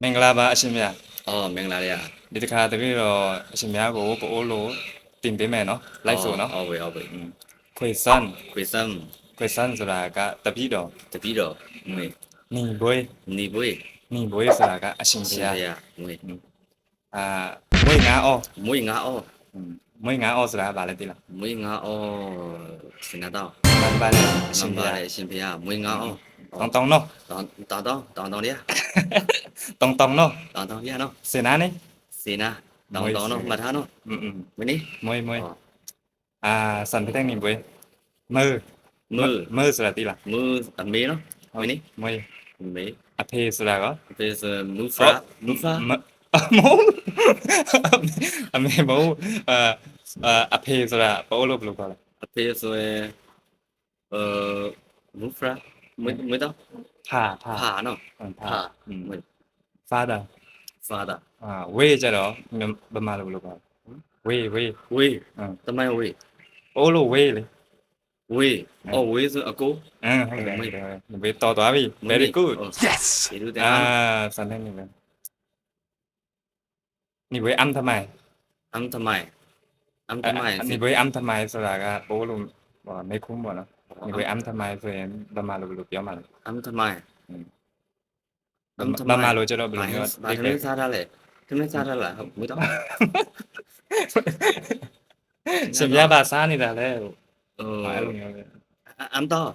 မင်္ဂလာပါအရှင်မြတ် မင်္ဂလာရဒီတစ်ခါတပည့်တော်အရှင်မြတ်ကိုပို့လို့တင်ပေးမယ်နော်လိုက်ဆိုနော်ဟုတ်ပြီခွေစန်းခွေစမ်းဆိုတာကတပည့်တော်တပည့်တော်ငွေညီဘွေးနေပွေးညီဘွေးဆိုတာကအရှင်ဘုရှင်ရားရငွေအာမွေးငါအော မွေးငါအော မွေးငါအောဆိုတာကဘာလဲသိလား မွေးငါအောစင်နာတော့မှန်ပါလေအရှ မှ င် န် ဘု ပါ ရား လေအရှင်ဘုရားမွေးငါအော တောင်းနော် တောင်းရ တောင်းနော် တောင်းရနော် စင်နာနေ စေနာတောင်းနော်မှတ်ထားနော်မင်းနေ မွေးစံပြတဲ့ညီဘွေးមើဆိုတာသိလား မူအမေနော်မင်းနေ မွေး အမေ အဖေဆိုတာက ဖေးစမူဖရာမအမေမဟုတ်အဖေဆိုတာဘောလို့ဘယ်လိုခေါ်လဲ အဖေဆိုရင်မူဖရာမွေးတော့ ဖာ ဖာနော်ဖာမွေး father father ဝေးကြတော့ဘယ်မှာလို့ဘယ်လိုခေါ်လဲဝေး ဝေးတမိုင်းဝေး ဘောလို့ဝေးလေ ဝေးဝေးဆိုအကို ဟုတ်တယ်ဝေးတော်သွားပြီ very good yes ဒီလိုတဲ့စံနေနေပဲ你会按ทำไม အမ်သမိုင်း你会按ทำไมဆိုတာကဘောလို့ไม่คุ้มบ่เนาะ你会按ทำไมဆိုရင်ဘယ်မှာလို့ဘယ်လိုပြောမှာလဲ အမ်သမိုင်း ဘယ်မှာလို့ကျတော့ဘယ်လိုမျိုး ဘာသမင်းစားထားလဲသမင်းစားထားလားဟုတ်မွေးတော့ ရှင်ပြပါစားနေတာလဲအဲ့လိုမျိုးပဲ အမ်တော့